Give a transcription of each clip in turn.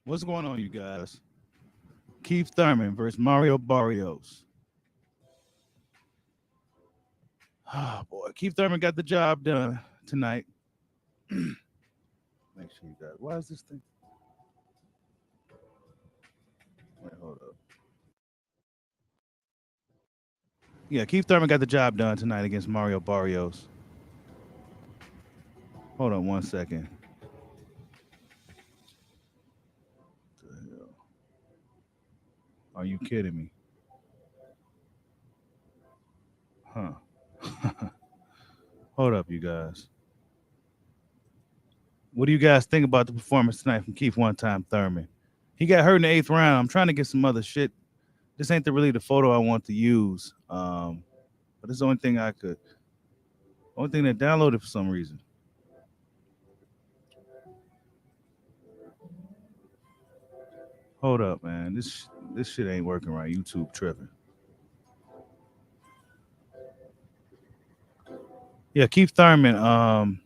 What's going on, you guys? Keith Thurman versus Mario Barrios. Oh boy, Keith Thurman got the job done tonight. Make sure you guys. Why is this thing? Wait, hold up. Yeah, Keith Thurman got the job done tonight against Mario Barrios. Hold on one second. What the hell? Are you kidding me? Huh? Hold up, you guys. What do you guys think about the performance tonight from Keith One Time Thurman? He got hurt in the eighth round. I'm trying to get some other shit. This ain't really the photo I want to use. But it's the only thing I could. Only thing that downloaded for some reason. Hold up, man. This shit ain't working right. YouTube tripping. Yeah, Keith Thurman.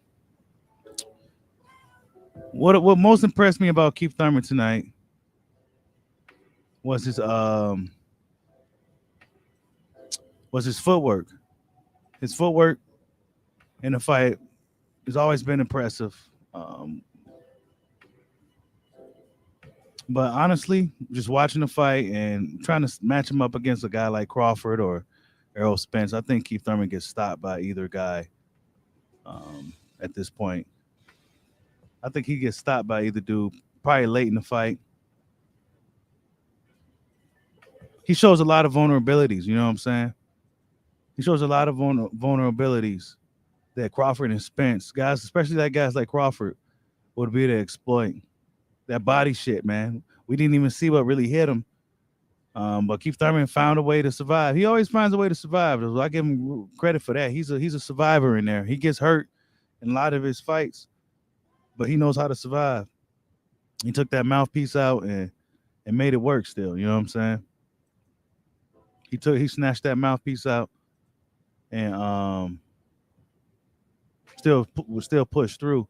What most impressed me about Keith Thurman tonight was his footwork. His footwork in the fight has always been impressive. But honestly, just watching the fight and trying to match him up against a guy like Crawford or Errol Spence, I think Keith Thurman gets stopped by either guy at this point. I think he gets stopped by either dude probably late in the fight. He shows a lot of vulnerabilities, you know what I'm saying? He shows a lot of vulnerabilities that Crawford and Spence, guys, especially that guys like Crawford, would be to exploit. That body shit, man. We didn't even see what really hit him. But Keith Thurman found a way to survive. He always finds a way to survive. I give him credit for that. He's a survivor in there. He gets hurt in a lot of his fights, but he knows how to survive. He took that mouthpiece out and made it work still. You know what I'm saying? He snatched that mouthpiece out and was still pushed through.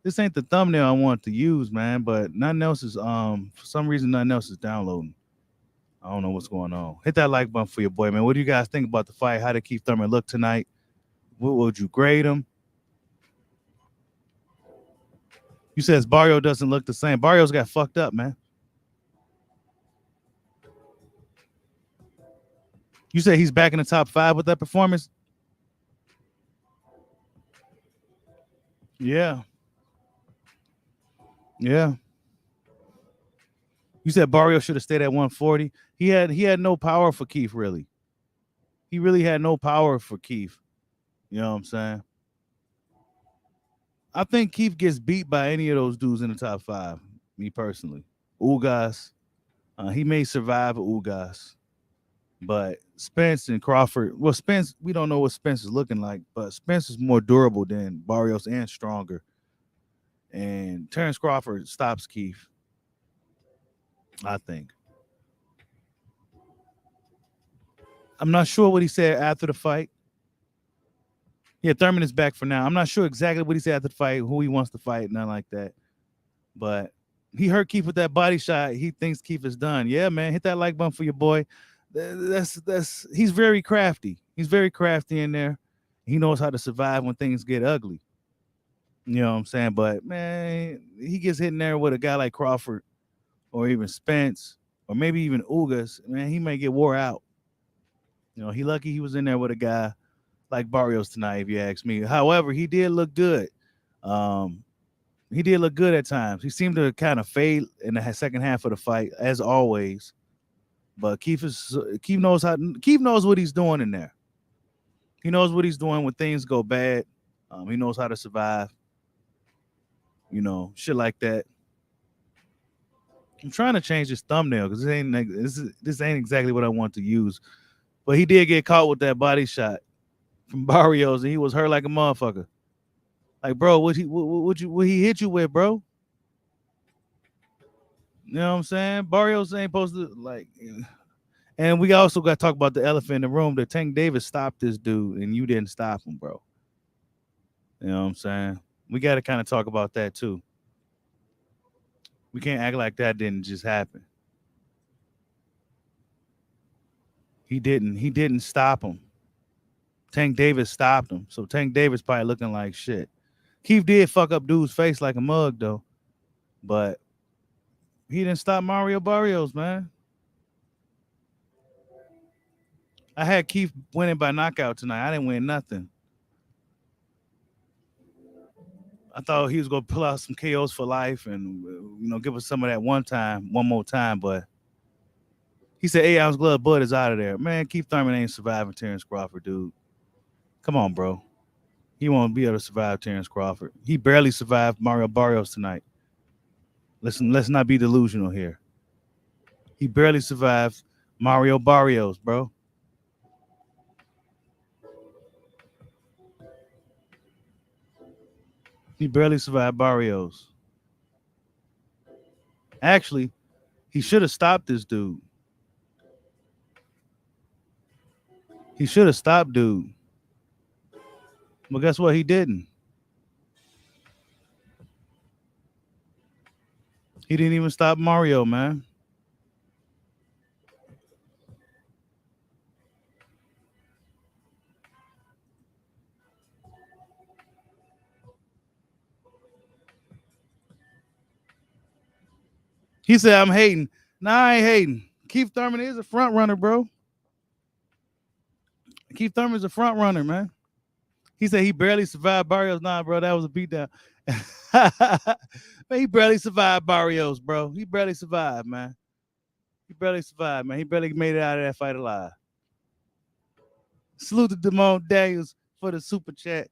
This ain't the thumbnail I want to use, man, but nothing else is for some reason nothing else is downloading. I don't know what's going on. Hit that like button for your boy, man. What do you guys think about the fight? How did Keith Thurman look tonight? What would you grade him? You says Barrio doesn't look the same. Barrios got fucked up, man. You say he's back in the top 5 with that performance? Yeah. Yeah. You said Barrio should have stayed at 140. He had no power for Keith, really. He really had no power for Keith. You know what I'm saying? I think Keith gets beat by any of those dudes in the top 5, me personally. Ugas, he may survive Ugas. But Spence and Crawford, well, Spence, we don't know what Spence is looking like, but Spence is more durable than Barrios and stronger. And Terrence Crawford stops Keith, I think. I'm not sure what he said after the fight. Yeah, Thurman is back for now. I'm not sure exactly what he said after the fight, who he wants to fight, nothing like that. But he hurt Keith with that body shot. He thinks Keith is done. Yeah, man, hit that like button for your boy. That's he's very crafty. He's very crafty in there. He knows how to survive when things get ugly. You know what I'm saying? But man, he gets hit in there with a guy like Crawford or even Spence or maybe even Ugas. Man, he may get wore out. You know, he lucky he was in there with a guy like Barrios tonight, if you ask me. However, he did look good. He did look good at times. He seemed to kind of fade in the second half of the fight, as always. But Keith knows what he's doing in there. He knows what he's doing when things go bad. He knows how to survive. You know, shit like that. I'm trying to change this thumbnail because this ain't exactly what I want to use. But he did get caught with that body shot from Barrios, and he was hurt like a motherfucker. Like, bro, what he hit you with, bro? You know what I'm saying? Barrios ain't supposed to like. And we also got to talk about the elephant in the room. That Tank Davis stopped this dude, and you didn't stop him, bro. You know what I'm saying? We got to kind of talk about that too. We can't act like that didn't just happen. He didn't. He didn't stop him. Tank Davis stopped him. So Tank Davis probably looking like shit. Keith did fuck up dude's face like a mug though, but he didn't stop Mario Barrios, man. I had Keith winning by knockout tonight. I didn't win nothing. I thought he was gonna pull out some KOs for life and give us some of that one more time. But he said 8 ounce glove Bud is out of there. Man, Keith Thurman ain't surviving Terrence Crawford, dude. Come on, bro. He won't be able to survive Terrence Crawford. He barely survived Mario Barrios tonight. Listen, let's not be delusional here. He barely survived Mario Barrios, bro. He barely survived Barrios. Actually, he should have stopped this dude. He should have stopped dude. But guess what? He didn't. He didn't even stop Mario, man. He said, I'm hating. Nah, I ain't hating. Keith Thurman is a front runner, bro. Keith Thurman's a front runner, man. He said he barely survived Barrios. Nah, bro, that was a beatdown. Man, he barely survived Barrios, bro. He barely survived, man. He barely survived, man. He barely made it out of that fight alive. Salute to Damone Daniels for the super chat.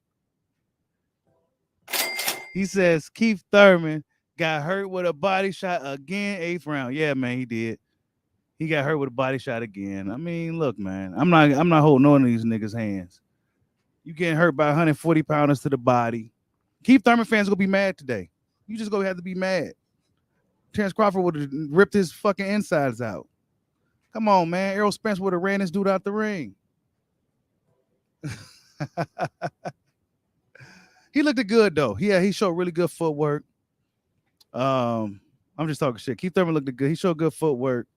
He says Keith Thurman got hurt with a body shot again, 8th round. Yeah, man, he did. He got hurt with a body shot again. I mean, look, man, I'm not holding on to these niggas' hands. You getting hurt by 140 pounders to the body. Keith Thurman fans gonna be mad today. You just gonna have to be mad. Terrence Crawford would have ripped his fucking insides out. Come on, man. Errol Spence would have ran this dude out the ring. He looked good though. Yeah, he showed really good footwork. I'm just talking shit. Keith Thurman looked good. He showed good footwork.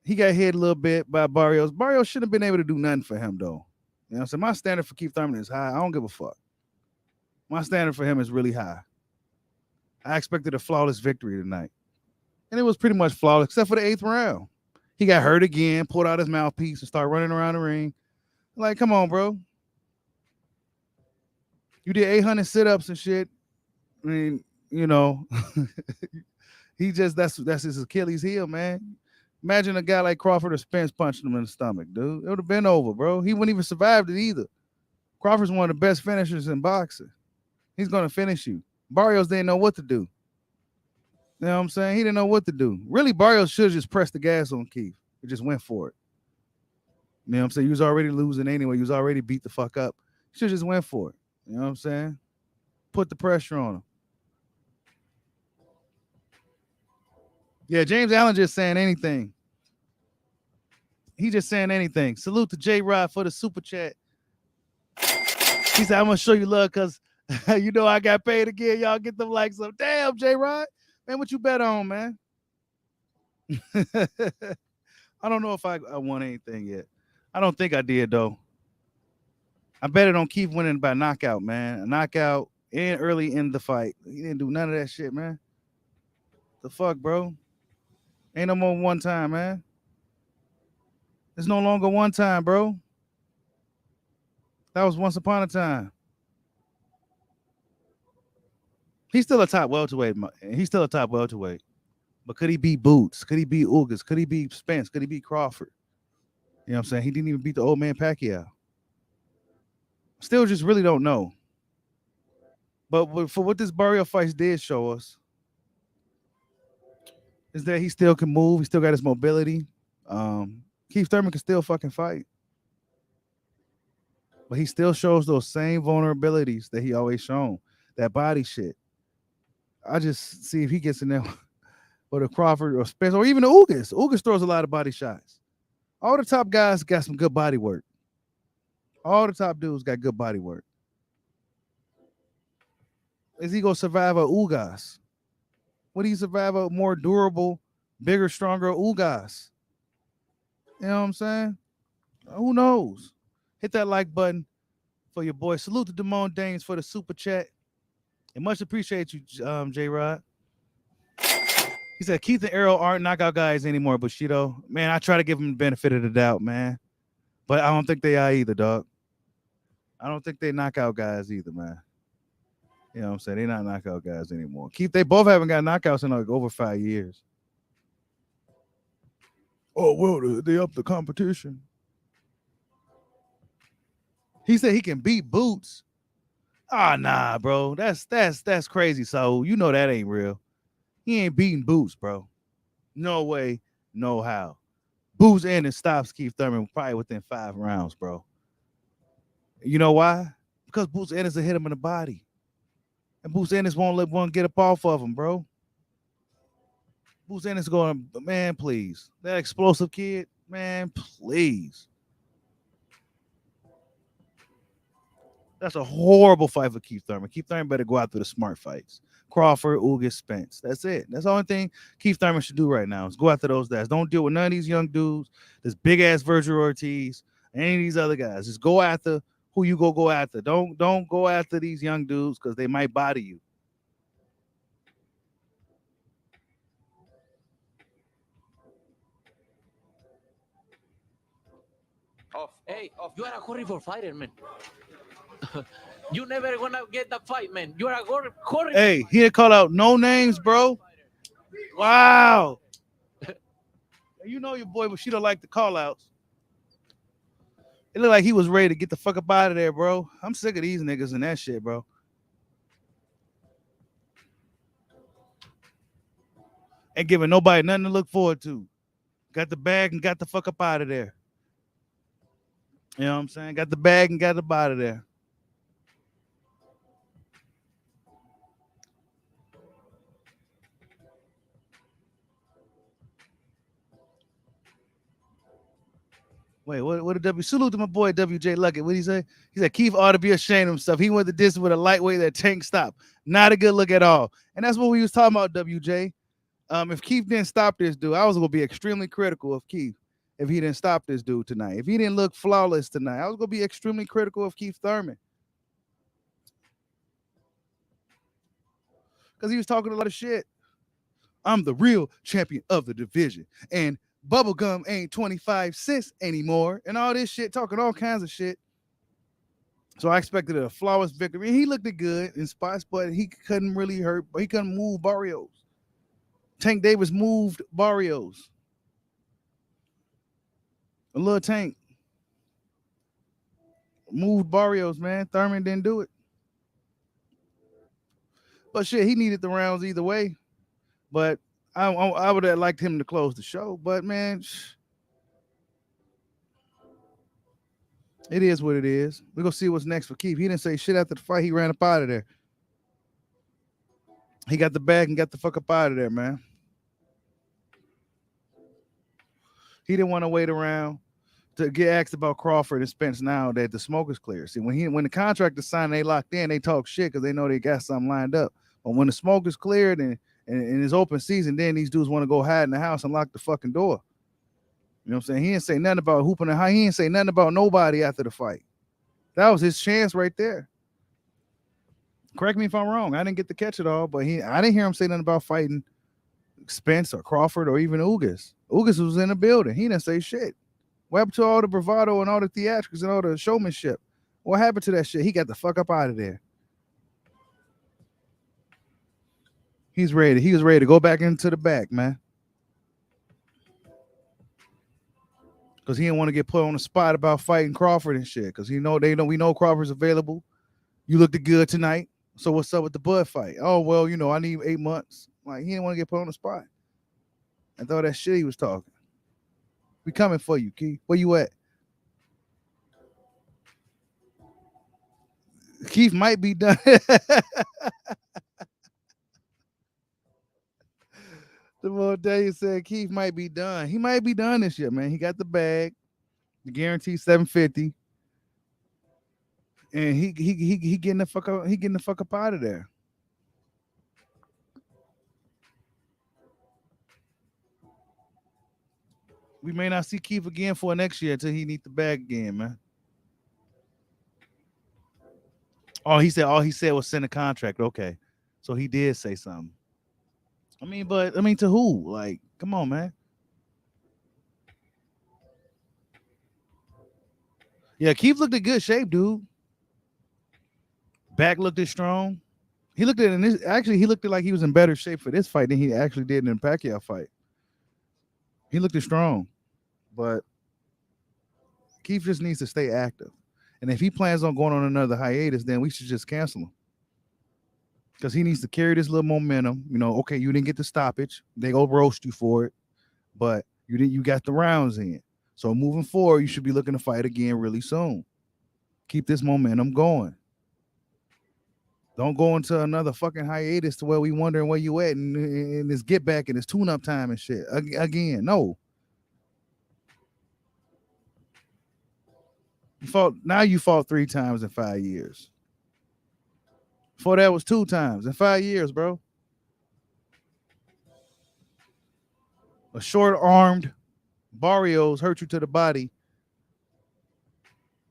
He got hit a little bit by Barrios. Barrios shouldn't have been able to do nothing for him though. You know what I'm saying? My standard for Keith Thurman is high. I don't give a fuck. My standard for him is really high. I expected a flawless victory tonight. And it was pretty much flawless, except for the 8th round. He got hurt again, pulled out his mouthpiece, and started running around the ring. Like, come on, bro. You did 800 sit-ups and shit. I mean, that's his Achilles heel, man. Imagine a guy like Crawford or Spence punching him in the stomach, dude. It would have been over, bro. He wouldn't even survived it either. Crawford's one of the best finishers in boxing. He's going to finish you. Barrios didn't know what to do. You know what I'm saying? He didn't know what to do. Really, Barrios should have just pressed the gas on Keith. He just went for it. You know what I'm saying? He was already losing anyway. He was already beat the fuck up. He should have just went for it. You know what I'm saying? Put the pressure on him. Yeah, James Allen just saying anything. He just saying anything. Salute to J-Rod for the super chat. He said, I'm going to show you love because I got paid again. Y'all get them likes up. Damn, J-Rod. Man, what you bet on, man? I don't know if I won anything yet. I don't think I did, though. I bet it on Keith winning by knockout, man. A knockout and early in the fight. He didn't do none of that shit, man. The fuck, bro? Ain't no more one time, man. It's no longer one time, bro. That was once upon a time. He's still a top welterweight. But could he beat Boots? Could he beat Ugas? Could he beat Spence? Could he beat Crawford? You know what I'm saying? He didn't even beat the old man Pacquiao. Still just really don't know. But for what this Barrios fight did show us is that he still can move. He still got his mobility. Keith Thurman can still fucking fight. But he still shows those same vulnerabilities that he always shown. That body shit. I just see if he gets in there with a Crawford or Spence or even the Ugas. Ugas throws a lot of body shots. All the top guys got some good body work. All the top dudes got good body work. Is he gonna survive a Ugas? Would he survive a more durable, bigger, stronger Ugas? You know what I'm saying? Who knows? Hit that like button for your boy. Salute to Damone Danes for the super chat. And much appreciate you, J Rod. He said Keith and Errol aren't knockout guys anymore, Bushido. Man, I try to give them the benefit of the doubt, man. But I don't think they are either, dog. I don't think they knockout guys either, man. You know what I'm saying? They're not knockout guys anymore. Keith, they both haven't got knockouts in like over 5 years. Oh, well, they up the competition. He said he can beat Boots. Ah, nah, bro. That's crazy. So you know that ain't real. He ain't beating Boots, bro. No way, no how. Boots Ennis stops Keith Thurman probably within 5 rounds, bro. You know why? Because Boots Ennis will hit him in the body. And Boots Ennis won't let one get up off of him, bro. Boots Ennis going, man, please. That explosive kid, man, please. That's a horrible fight for Keith Thurman. Keith Thurman better go after the smart fights. Crawford, Ugas, Spence. That's it. That's the only thing Keith Thurman should do right now is go after those guys. Don't deal with none of these young dudes, this big ass Virgil Ortiz, any of these other guys. Just go after who you go after. Don't go after these young dudes because they might body you. Hey, you are a horrible fighter, man. You never gonna get that fight, man. You are a horrible. Hey, he didn't call out no names, bro. Wow. You know your boy, but she don't like the call outs. It looked like he was ready to get the fuck up out of there, bro. I'm sick of these niggas and that shit, bro. Ain't giving nobody nothing to look forward to. Got the bag and got the fuck up out of there. You know what I'm saying? Got the bag and got up out of there. Wait, what did salute to my boy WJ Luckett? What did he say? He said Keith ought to be ashamed of himself. He went the distance with a lightweight that Tank stopped. Not a good look at all. And that's what we was talking about, WJ. If Keith didn't stop this dude, I was gonna be extremely critical of Keith if he didn't stop this dude tonight. If he didn't look flawless tonight, I was gonna be extremely critical of Keith Thurman. Because he was talking a lot of shit. I'm the real champion of the division. And bubblegum ain't 25 cents anymore. And all this shit, talking all kinds of shit. So I expected a flawless victory. He looked good in spots, but he couldn't really hurt. He couldn't move Barrios. Tank Davis moved Barrios. A little Tank moved Barrios, man. Thurman didn't do it. But shit, he needed the rounds either way. But I would have liked him to close the show. But man, it is what it is. We're gonna see what's next for Keith. He didn't say shit after the fight. He ran up out of there. He got the bag and got the fuck up out of there, man. He didn't want to wait around to get asked about Crawford and Spence now that the smoke is clear. See, when the contract is signed, they locked in, they talk shit because they know they got something lined up. But when the smoke is cleared and it's open season, then these dudes want to go hide in the house and lock the fucking door. You know what I'm saying? He didn't say nothing about hooping and how he didn't say nothing about nobody after the fight. That was his chance right there. Correct me if I'm wrong. I didn't get to catch it all, but I didn't hear him say nothing about fighting Spence or Crawford or even Ugas. Ugas was in the building. He didn't say shit. What happened to all the bravado and all the theatrics and all the showmanship? What happened to that shit? He got the fuck up out of there. He's ready. He was ready to go back into the back, man. Because he didn't want to get put on the spot about fighting Crawford and shit. Because we know Crawford's available. You looked good tonight. So what's up with the Bud fight? Oh, well, I need 8 months. Like, he didn't want to get put on the spot. And thought that shit he was talking. We coming for you, Keith. Where you at? Keith might be done. The more day said Keith might be done. He might be done this year, man. He got the bag, the guarantee $750, and he getting the fuck up. He getting the fuck up out of there. We may not see Keith again for next year until he need the bag again, man. All he said was send a contract. Okay. So he did say something. But to who? Like, come on, man. Yeah, Keith looked in good shape, dude. Back looked strong. He looked he looked like he was in better shape for this fight than he actually did in the Pacquiao fight. He looked strong. But Keith just needs to stay active. And if he plans on going on another hiatus, then we should just cancel him. Because he needs to carry this little momentum. Okay, you didn't get the stoppage. They go roast you for it. But you got the rounds in. So moving forward, you should be looking to fight again really soon. Keep this momentum going. Don't go into another fucking hiatus to where we wondering where you at and this get back and this tune-up time and shit. Again, no. You fought 3 times in 5 years. Before that was 2 times in 5 years, bro. A short-armed Barrios hurt you to the body.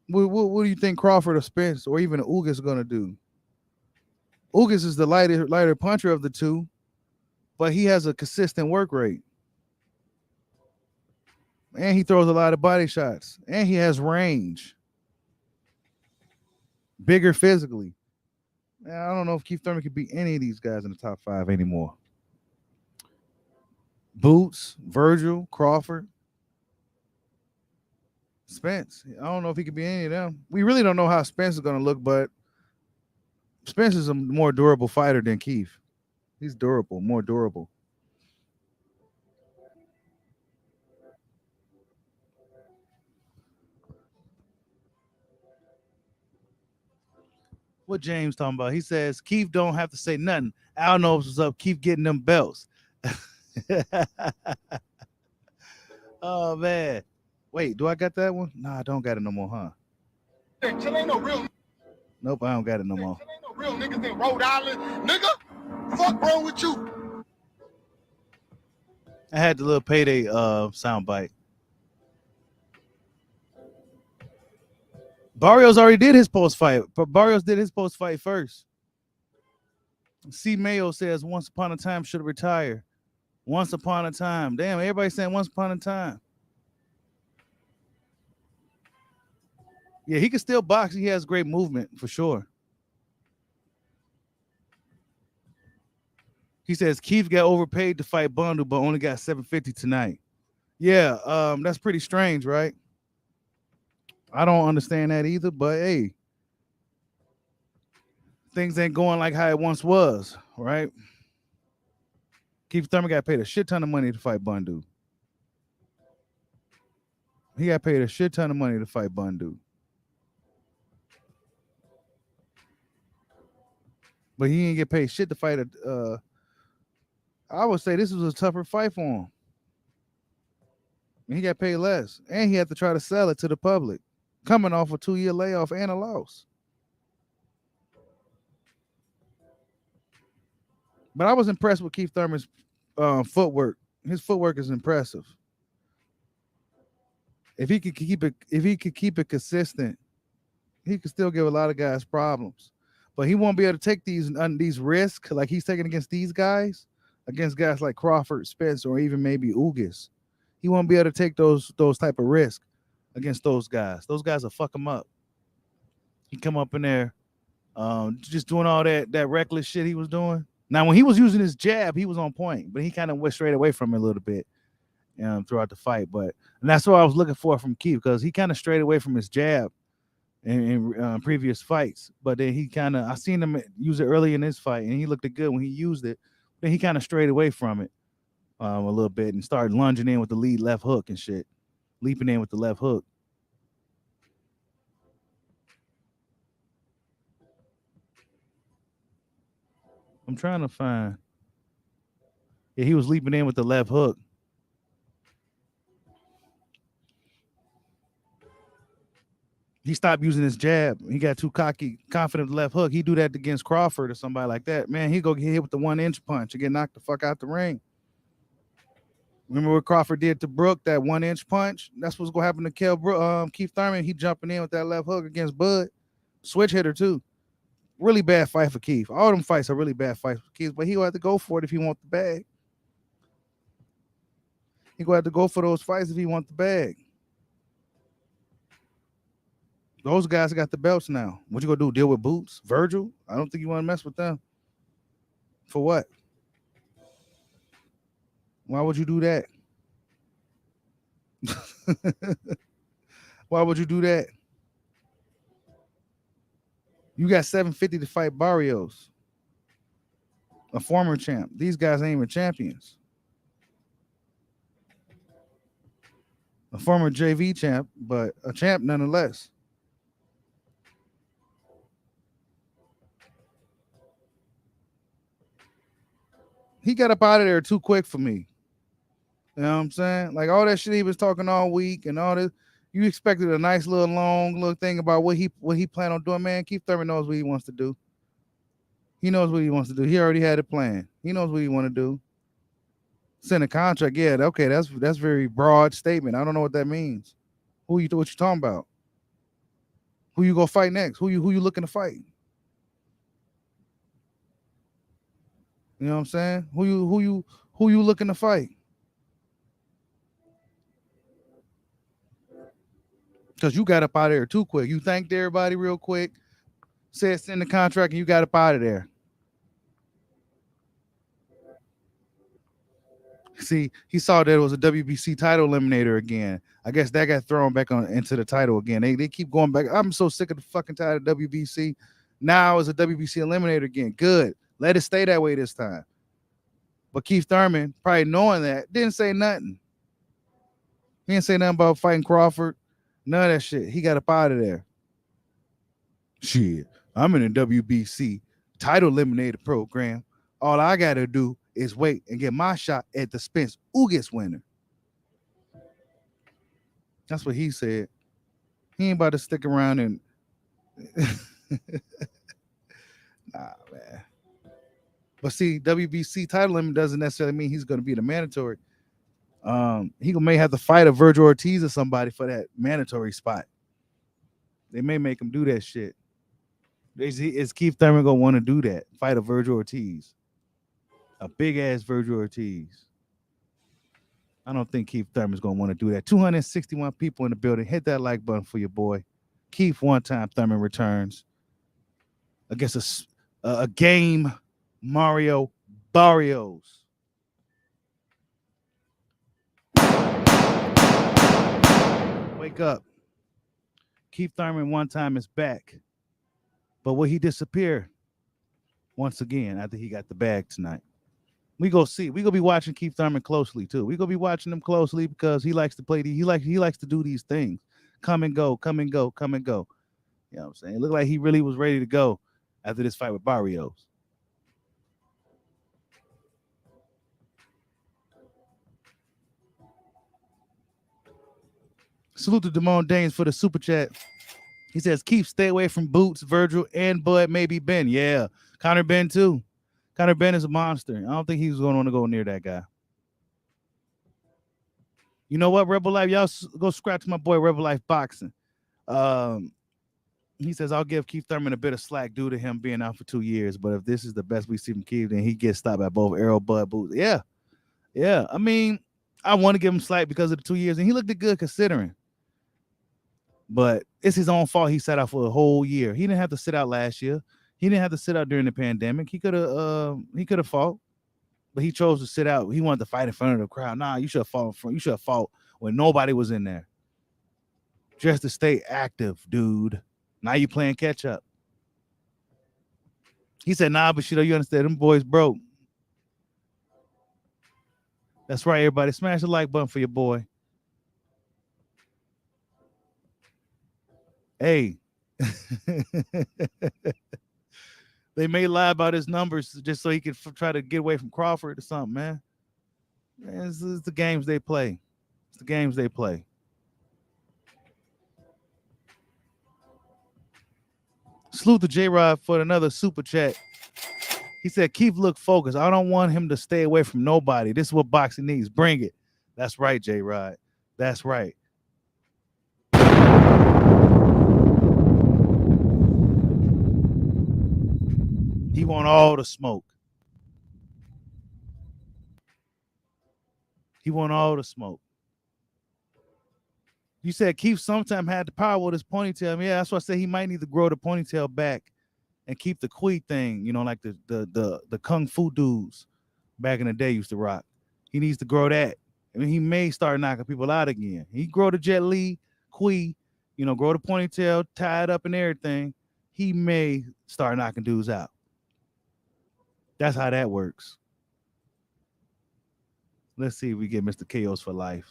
What do you think Crawford or Spence or even Ugas is gonna do? Ugas is the lighter puncher of the two, but he has a consistent work rate. And he throws a lot of body shots. And he has range. Bigger physically. Man, I don't know if Keith Thurman could beat any of these guys in the top 5 anymore. Boots, Virgil, Crawford, Spence. I don't know if he could be any of them. We really don't know how Spence is going to look, but Spence is a more durable fighter than Keith. He's durable, more durable. What James talking about? He says Keith don't have to say nothing. Al knows what's up. Keep getting them belts. Oh man. Wait, do I got that one? Nah, I don't got it no more, huh? Ain't no real. Nope, I don't got it no more. Ain't no real niggas in Rhode Island, nigga. Fuck wrong with you? I had the little payday sound bite. Barrios already did his post fight, but Barrios did his post fight first. C. Mayo says once upon a time should retire. Once upon a time. Damn, everybody's saying once upon a time. Yeah, he can still box. He has great movement for sure. He says Keith got overpaid to fight Bundu, but only got $750 tonight. Yeah, that's pretty strange, right? I don't understand that either, but hey, things ain't going like how it once was, right? Keith Thurman got paid a shit ton of money to fight Bundu. He got paid a shit ton of money to fight Bundu. But he didn't get paid shit to fight I would say this was a tougher fight for him. And he got paid less. And he had to try to sell it to the public. Coming off a 2-year layoff and a loss. But I was impressed with Keith Thurman's footwork. His footwork is impressive. If he could keep it consistent, he could still give a lot of guys problems. But he won't be able to take these risks like he's taking against these guys, against guys like Crawford, Spence, or even maybe Ugas. He won't be able to take those type of risks against those guys. Those guys will fuck him up. He come up in there just doing all that reckless shit he was doing. Now, when he was using his jab, he was on point, but he kind of went straight away from it a little bit throughout the fight. And that's what I was looking for from Keith, because he kind of strayed away from his jab in previous fights. But then I seen him use it early in this fight, and he looked good when he used it. Then he kind of strayed away from it a little bit and started lunging in with the lead left hook and shit, leaping in with the left hook. I'm trying to find. Yeah, he was leaping in with the left hook. He stopped using his jab. He got too cocky, confident with the left hook. He do that against Crawford or somebody like that. Man, he go get hit with the 1-inch punch and get knocked the fuck out the ring. Remember what Crawford did to Brook, that 1-inch punch? That's what's gonna happen to Keith Thurman. He jumping in with that left hook against Bud. Switch hitter too. Really bad fight for Keith. All them fights are really bad fights for Keith, but he'll have to go for it if he wants the bag. He gonna have to go for those fights if he wants the bag. Those guys got the belts now. What you gonna do? Deal with Boots? Virgil? I don't think you want to mess with them. For what? Why would you do that? Why would you do that? You got $750 to fight Barrios, a former champ. These guys ain't even champions. A former JV champ, but a champ nonetheless. He got up out of there too quick for me. You know what I'm saying? Like all that shit he was talking all week and all this. You expected a nice little long little thing about what he planned on doing. Man, Keith Thurman knows what he wants to do. He knows what he wants to do. He already had it planned. He knows what he want to do. Send a contract. Yeah, okay, that's very broad statement. I don't know what that means. What you talking about? Who you gonna fight next? Who you looking to fight? You know what I'm saying? Who you looking to fight? Because you got up out of there too quick. You thanked everybody real quick, said send the contract, and you got up out of there. See, he saw that it was a WBC title eliminator again. I guess that got thrown back into the title again. They keep going back. I'm so sick of the fucking title of WBC. Now it's a WBC eliminator again. Good. Let it stay that way this time. But Keith Thurman, probably knowing that, didn't say nothing. He didn't say nothing about fighting Crawford. None of that shit. He got up out of there. Shit. I'm in a WBC title eliminator program. All I got to do is wait and get my shot at the Spence Ugas winner. That's what he said. He ain't about to stick around and nah, man. But see, WBC title limit doesn't necessarily mean he's going to be the mandatory. He may have to fight a Virgil Ortiz or somebody for that mandatory spot. They may make him do that shit. Is Keith Thurman going to want to do that? Fight a Virgil Ortiz? A big-ass Virgil Ortiz. I don't think Keith Thurman's going to want to do that. 261 people in the building. Hit that like button for your boy. Keith one-time Thurman returns against a game Mario Barrios. Wake up. Keith Thurman one time is back. But will he disappear once again after he got the bag tonight? We go see. We gonna be watching Keith Thurman closely too. We gonna be watching him closely because he likes to play. He likes to do these things. Come and go, come and go, come and go. You know what I'm saying? It looked like he really was ready to go after this fight with Barrios. Salute to Damone Daines for the super chat. He says, Keith, stay away from Boots, Virgil, and Bud, maybe Ben. Yeah, Conor Ben too. Conor Ben is a monster. I don't think he's going to want to go near that guy. You know what, Rebel Life? Y'all go subscribe to my boy Rebel Life Boxing. He says, I'll give Keith Thurman a bit of slack due to him being out for 2 years. But if this is the best we see from Keith, then he gets stopped at both Arrow, Bud, Boots. Yeah. I mean, I want to give him slack because of the 2 years, and he looked good considering. But it's his own fault he sat out for a whole year. He didn't have to sit out last year. He didn't have to sit out during the pandemic. He could have fought, but he chose to sit out. He wanted to fight in front of the crowd. Nah, you should have fought in front. You should have fought when nobody was in there. Just to stay active, dude. Now you playing catch up. He said, nah, but you understand, them boys broke. That's right, everybody. Smash the like button for your boy. Hey, they may lie about his numbers just so he could try to get away from Crawford or something, man. This is the games they play. It's the games they play. Salute to J-Rod for another super chat. He said, Keith, look focused. I don't want him to stay away from nobody. This is what boxing needs. Bring it. That's right, J Rod. That's right. He want all the smoke. He want all the smoke. You said Keith sometime had the power with his ponytail. Yeah, that's why I said he might need to grow the ponytail back and keep the Kui thing, like the kung fu dudes back in the day used to rock. He needs to grow that. I mean, he may start knocking people out again. He grow the Jet Li, Kui, grow the ponytail, tie it up and everything. He may start knocking dudes out. That's how that works. Let's see if we get Mr. KOs for life.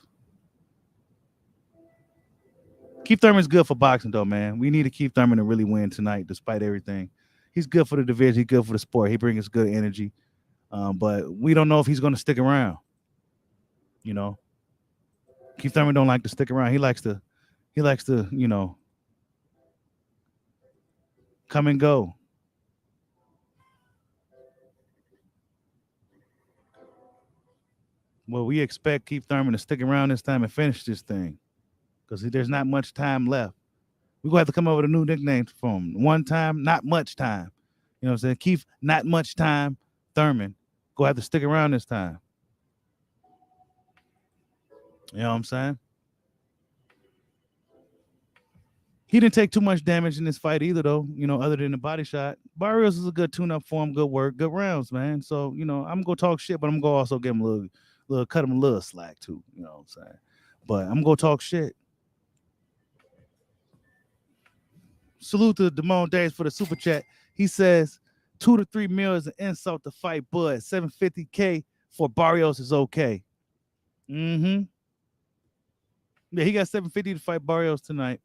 Keith Thurman's good for boxing, though, man. We need to Keith Thurman to really win tonight, despite everything. He's good for the division. He's good for the sport. He brings good energy. But we don't know if he's going to stick around. Keith Thurman don't like to stick around. He likes to, come and go. Well, we expect Keith Thurman to stick around this time and finish this thing because there's not much time left. We're going to have to come up with a new nickname for him. One time, not much time. You know what I'm saying? Keith, not much time. Thurman, go have to stick around this time. You know what I'm saying? He didn't take too much damage in this fight either, though, other than the body shot. Barrios is a good tune-up for him, good work, good rounds, man. So, I'm going to talk shit, but I'm going to also give him a little, cut him a little slack, too. You know what I'm saying? But I'm going to talk shit. Salute to Damone Days for the super chat. He says 2 to 3 mil is an insult to fight Bud. 750K for Barrios is okay. Yeah, he got 750 to fight Barrios tonight,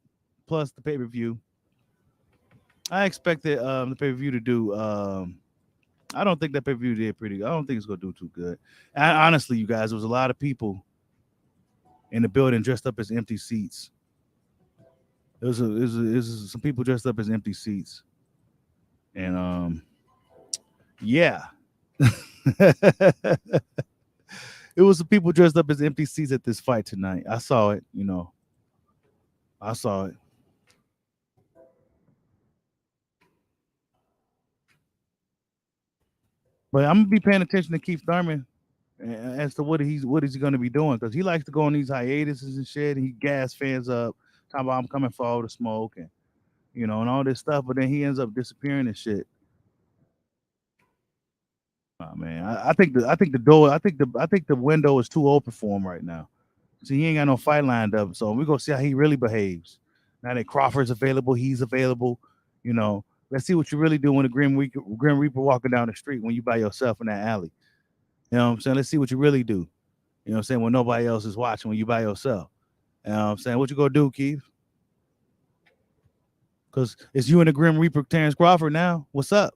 plus the pay-per-view. I expected the pay-per-view to do. I don't think that pay-per-view did pretty good. I don't think it's gonna do too good. Honestly, you guys, there was a lot of people in the building dressed up as empty seats. It was some people dressed up as empty seats, and yeah, it was some people dressed up as empty seats at this fight tonight. I saw it, I saw it. But I'm gonna be paying attention to Keith Thurman as to what is he going to be doing, because he likes to go on these hiatuses and shit, and he gas fans up, talking about I'm coming for all the smoke and and all this stuff, but then he ends up disappearing and shit. Oh, man, I think the window is too open for him right now. So he ain't got no fight lined up. So we're gonna see how he really behaves. Now that Crawford's available, he's available. Let's see what you really do when the Grim Reaper walking down the street when you by yourself in that alley. You know what I'm saying? Let's see what you really do. You know what I'm saying? When nobody else is watching, when you by yourself. You know what I'm saying? What you gonna do, Keith? Because it's you and the Grim Reaper, Terrence Crawford now. What's up?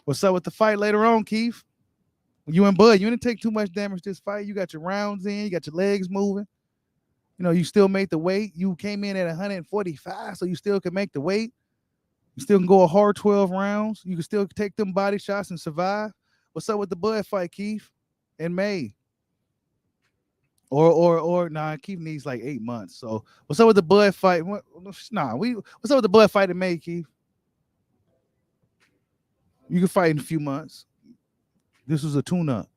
What's up with the fight later on, Keith? You and Bud, you didn't take too much damage this fight. You got your rounds in, you got your legs moving. You still made the weight. You came in at 145, so you still can make the weight. You still can go a hard 12 rounds. You can still take them body shots and survive. What's up with the Bud fight, Keith? In May. Or Keith needs like 8 months. So what's up with the Bud fight? What's up with the Bud fight in May, Keith? You can fight in a few months. This was a tune-up.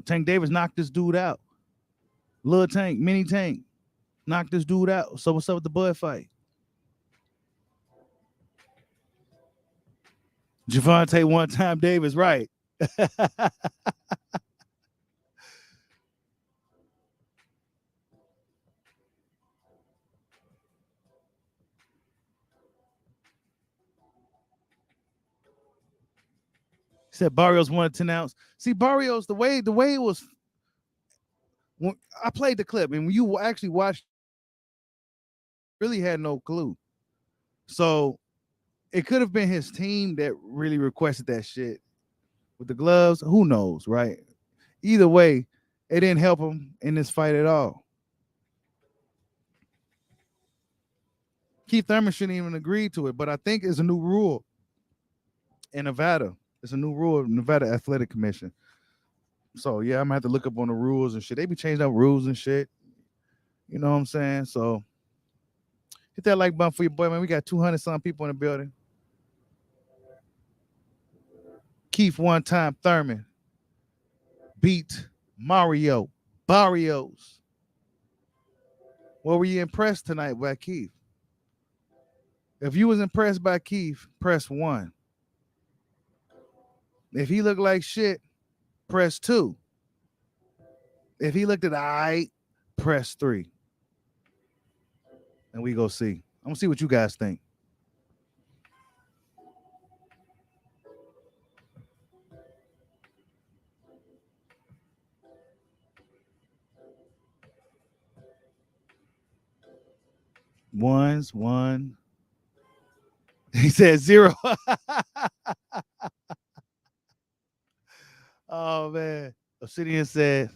Tank Davis knocked this dude out. Lil Tank, Mini Tank, knocked this dude out. So what's up with the Bud fight? Javante one-time Davis, right. He said Barrios wanted 10 ounce. See, Barrios, the way it was, when I played the clip, and when you actually watched, really had no clue. So it could have been his team that really requested that shit with the gloves. Who knows, right? Either way, it didn't help him in this fight at all. Keith Thurman shouldn't even agree to it, but I think it's a new rule in Nevada. It's a new rule of Nevada Athletic Commission. So yeah, I'm gonna have to look up on the rules and shit. They be changing up rules and shit. You know what I'm saying? So hit that like button for your boy, man. We got 200 some people in the building. Keith one time Thurman beat Mario Barrios. What were you impressed tonight by Keith? If you was impressed by Keith, press 1. If he looked like shit, press 2. If he looked at I, press 3. And we go see. I'm gonna see what you guys think. Ones, one. He said 0. Oh man. Obsidian said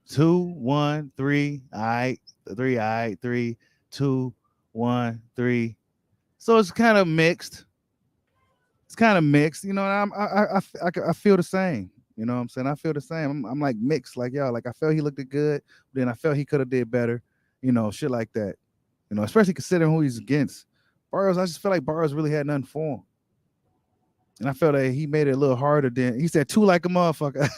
2, 1, 3. All right. 3, all right. 3, 2, 1, 3. So it's kind of mixed. It's kind of mixed. You know, I feel the same. You know what I'm saying? I feel the same. I'm like mixed, like y'all. Like I felt he looked good, then I felt he could have did better. You know, shit like that. You know, especially considering who he's against. Barrios, I just feel like Barrios really had nothing for him. And I felt that he made it a little harder than he said 2 like a motherfucker.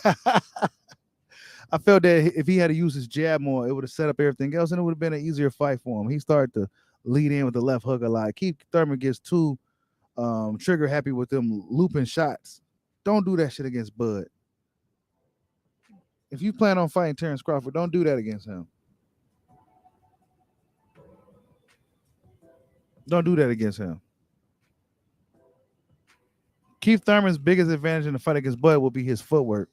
I felt that if he had to use his jab more, it would have set up everything else and it would have been an easier fight for him. He started to lead in with the left hook a lot. Keith Thurman gets too trigger happy with them looping shots. Don't do that shit against Bud. If you plan on fighting Terrence Crawford, don't do that against him. Don't do that against him. Keith Thurman's biggest advantage in the fight against Bud will be his footwork.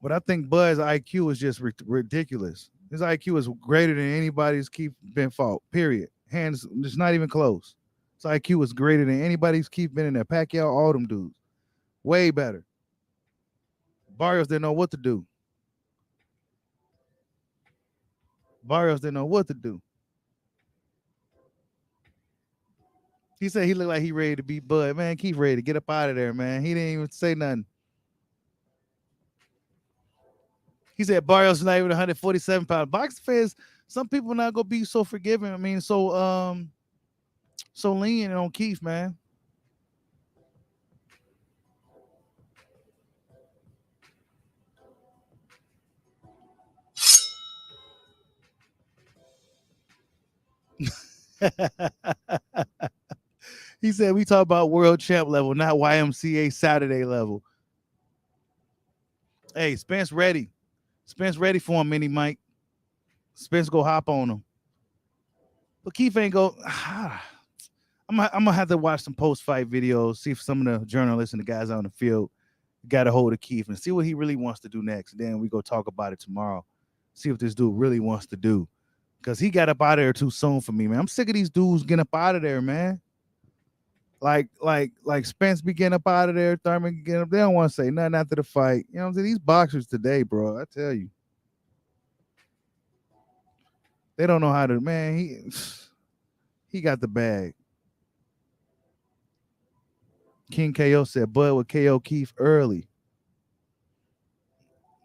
But I think Bud's IQ is just ridiculous. His IQ is greater than anybody's Keith been fought, period. Hands, it's not even close. His IQ is greater than anybody's Keith been in there. Pacquiao, all them dudes. Way better. Barrios didn't know what to do. He said he looked like he ready to beat Bud. Man, Keith ready to get up out of there, man. He didn't even say nothing. He said Barrios is not even 147 pounds. Boxing fans, some people not gonna be so forgiving. I mean, so lenient on Keith, man. He said we talk about world champ level, not YMCA Saturday level. Hey, Spence ready. Spence ready for him, Mini Mike. Spence go hop on him. But Keith ain't go. I'm gonna have to watch some post-fight videos, see if some of the journalists and the guys out on the field got a hold of Keith and see what he really wants to do next. Then we go talk about it tomorrow. See what this dude really wants to do. Because he got up out of there too soon for me, man. I'm sick of these dudes getting up out of there, man. Like Spence be getting up out of there, Thurman getting up. They don't want to say nothing after the fight. You know what I'm saying? These boxers today, bro, I tell you. They don't know how to, man. He got the bag. King KO said Bud would KO Keith early.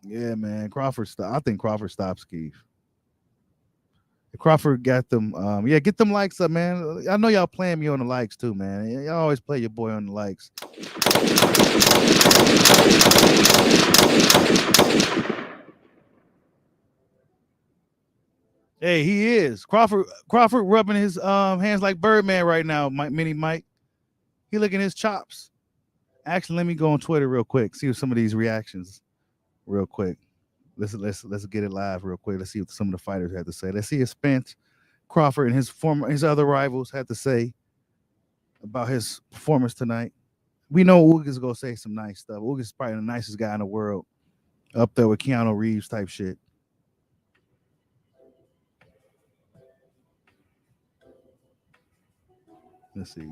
Yeah, man. I think Crawford stops Keith. Crawford got them. Get them likes up, man. I know y'all playing me on the likes too, man. Y'all always play your boy on the likes. Hey, he is. Crawford rubbing his hands like Birdman right now, Mini Mike. He licking his chops. Actually, let me go on Twitter real quick, see some of these reactions real quick. Let's get it live real quick. Let's see what some of the fighters had to say. Let's see what Spence, Crawford, and his other rivals had to say about his performance tonight. We know Uga's gonna say some nice stuff. Uga's probably the nicest guy in the world, up there with Keanu Reeves type shit. Let's see.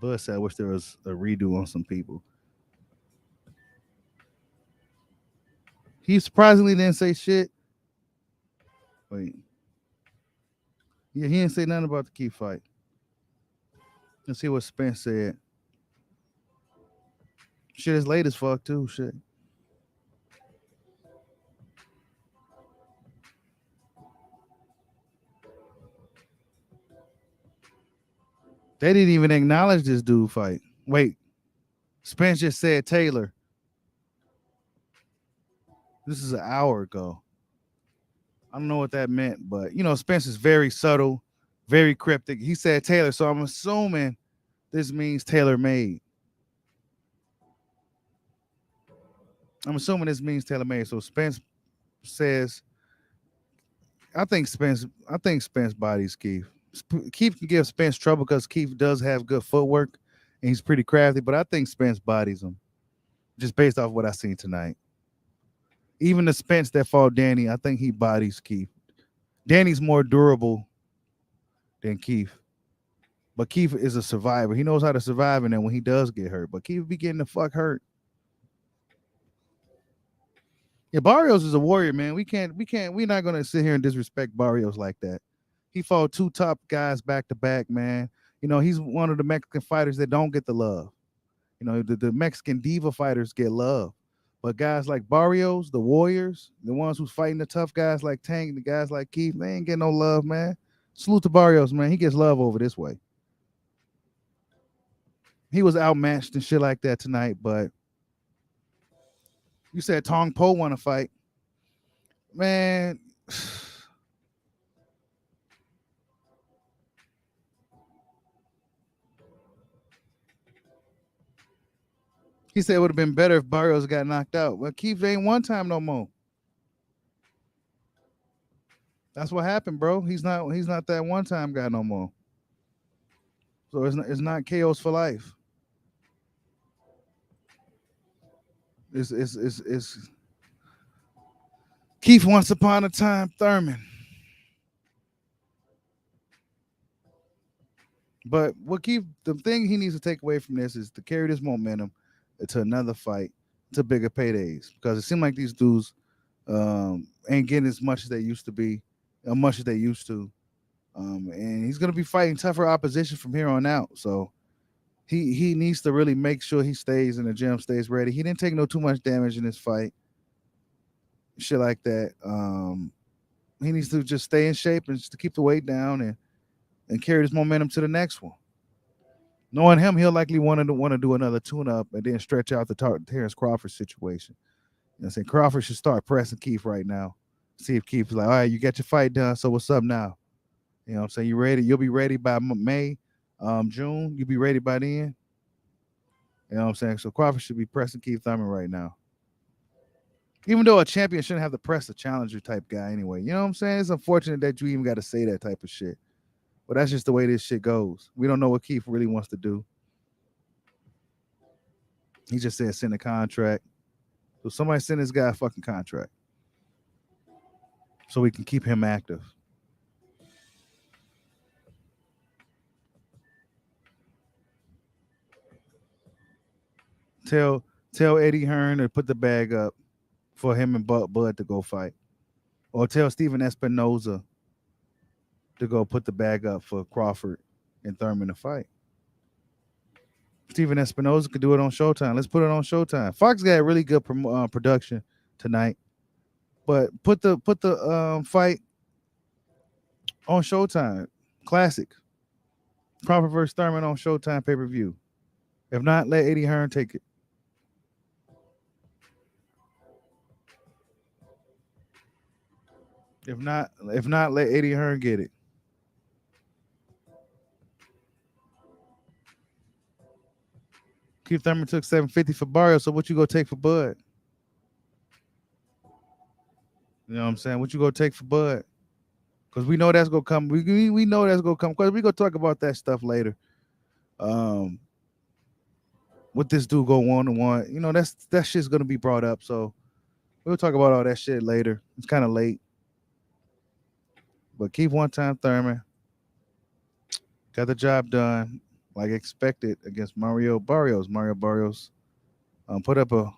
Bud said, I wish there was a redo on some people. He surprisingly didn't say shit. Wait. Yeah, he didn't say nothing about the Keith fight. Let's see what Spence said. Shit is late as fuck too. Shit. They didn't even acknowledge this dude fight. Wait, Spence just said Taylor. This is an hour ago. I don't know what that meant, but you know, Spence is very subtle, very cryptic. He said Taylor, so I'm assuming this means Taylor made. I'm assuming this means Taylor made. So Spence says, I think Spence bodies Keith. Keith can give Spence trouble because Keith does have good footwork and he's pretty crafty, but I think Spence bodies him just based off what I seen tonight. Even the Spence that fought Danny, I think he bodies Keith. Danny's more durable than Keith. But Keith is a survivor. He knows how to survive and then when he does get hurt. But Keith be getting the fuck hurt. Yeah, Barrios is a warrior, man. We're not gonna sit here and disrespect Barrios like that. He fought two top guys back to back, man. You know, he's one of the Mexican fighters that don't get the love. You know, the Mexican diva fighters get love. But guys like Barrios, the warriors, the ones who's fighting the tough guys like Tank, the guys like Keith, they ain't getting no love, man. Salute to Barrios, man. He gets love over this way. He was outmatched and shit like that tonight, but you said Tong Po want to fight. Man, he said it would have been better if Barrios got knocked out. Well, Keith ain't one time no more. That's what happened, bro. He's not that one time guy no more. So it's not KOs for life. It's Keith once upon a time Thurman. But what Keith, the thing he needs to take away from this is to carry this momentum to another fight, to bigger paydays. Because it seemed like these dudes ain't getting as much as they used to be, as much as they used to. And he's gonna be fighting tougher opposition from here on out. So he needs to really make sure he stays in the gym, stays ready. He didn't take no too much damage in this fight. Shit like that. He needs to just stay in shape and just to keep the weight down and carry this momentum to the next one. Knowing him, he'll likely want to do another tune-up and then stretch out the Terrence Crawford situation. You know what I'm saying? Crawford should start pressing Keith right now. See if Keith's like, all right, you got your fight done, so what's up now? You know what I'm saying? You ready? You'll be ready by May, June. You'll be ready by then. You know what I'm saying? So Crawford should be pressing Keith Thurman right now. Even though a champion shouldn't have to press a challenger type guy anyway. You know what I'm saying? It's unfortunate that you even got to say that type of shit. But that's just the way this shit goes. We don't know what Keith really wants to do. He just said send a contract. So somebody send this guy a fucking contract so we can keep him active. Tell Eddie Hearn to put the bag up for him and Bud to go fight. Or tell Steven Espinoza to go put the bag up for Crawford and Thurman to fight. Steven Espinoza could do it on Showtime. Let's put it on Showtime. Fox got really good production tonight, but put the fight on Showtime. Classic. Crawford versus Thurman on Showtime pay-per-view. If not, let Eddie Hearn take it. If not, let Eddie Hearn get it. Keith Thurman took $750 for Barrios, so what you go take for Bud? You know what I'm saying? What you go take for Bud? Because we know that's gonna come. We know that's gonna come. Because we gonna talk about that stuff later. What this dude go 1-1? You know that shit's gonna be brought up. So we'll talk about all that shit later. It's kind of late. But Keith one-time Thurman got the job done like expected against Mario Barrios. Mario Barrios put up a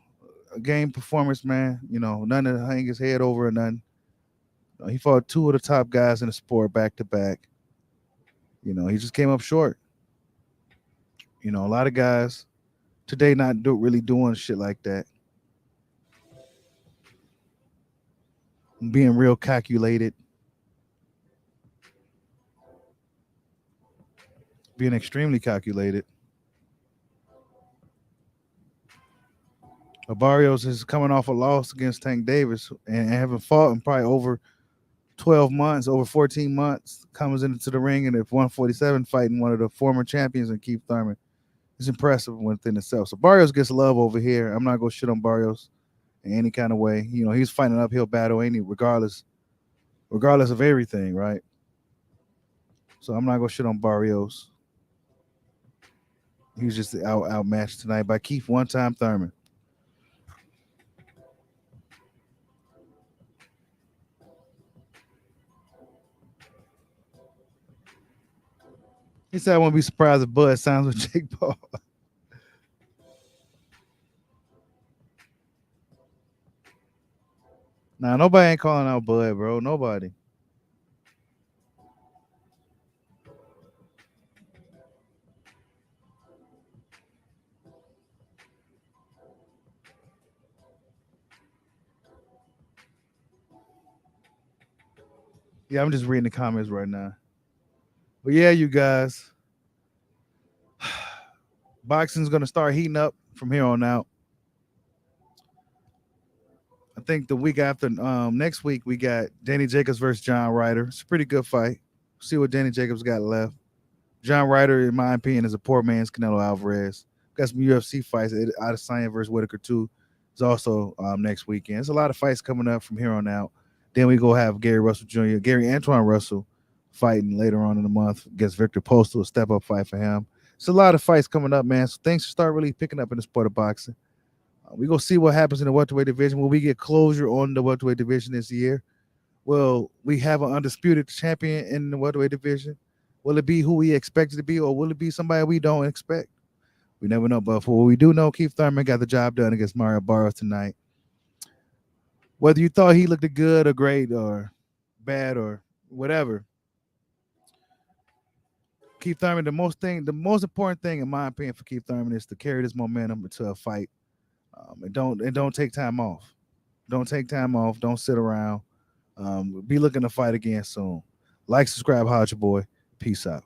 game performance, man. You know, none to hang his head over or nothing. He fought two of the top guys in the sport back to back. He just came up short. A lot of guys today not really doing shit like that. Being real calculated. Being extremely calculated. Barrios is coming off a loss against Tank Davis and having fought in probably over 12 months, over 14 months, comes into the ring and at 147 fighting one of the former champions in Keith Thurman. It's impressive within itself. So Barrios gets love over here. I'm not going to shit on Barrios in any kind of way. He's fighting an uphill battle regardless of everything, right? So I'm not going to shit on Barrios. He was just outmatched tonight by Keith one-time Thurman. He said I wouldn't be surprised if Bud signs with Jake Paul. Nah, nobody ain't calling out Bud, bro. Nobody. Yeah, I'm just reading the comments right now. But yeah, you guys. Boxing's going to start heating up from here on out. I think the week after, next week, we got Danny Jacobs versus John Ryder. It's a pretty good fight. See what Danny Jacobs got left. John Ryder, in my opinion, is a poor man's Canelo Alvarez. Got some UFC fights. Adesanya versus Whitaker, too. It's also next weekend. There's a lot of fights coming up from here on out. Then we go have Gary Antoine Russell, fighting later on in the month against Victor Postal, a step-up fight for him. It's a lot of fights coming up, man. So things start really picking up in the sport of boxing. We go see what happens in the welterweight division. Will we get closure on the welterweight division this year? Will we have an undisputed champion in the welterweight division? Will it be who we expect it to be, or will it be somebody we don't expect? We never know. But for what we do know, Keith Thurman got the job done against Mario Barrios tonight. Whether you thought he looked good or great or bad or whatever, Keith Thurman, the most important thing in my opinion for Keith Thurman is to carry this momentum into a fight. And don't take time off. Don't take time off. Don't sit around. Be looking to fight again soon. Like, subscribe, holla at your boy. Peace out.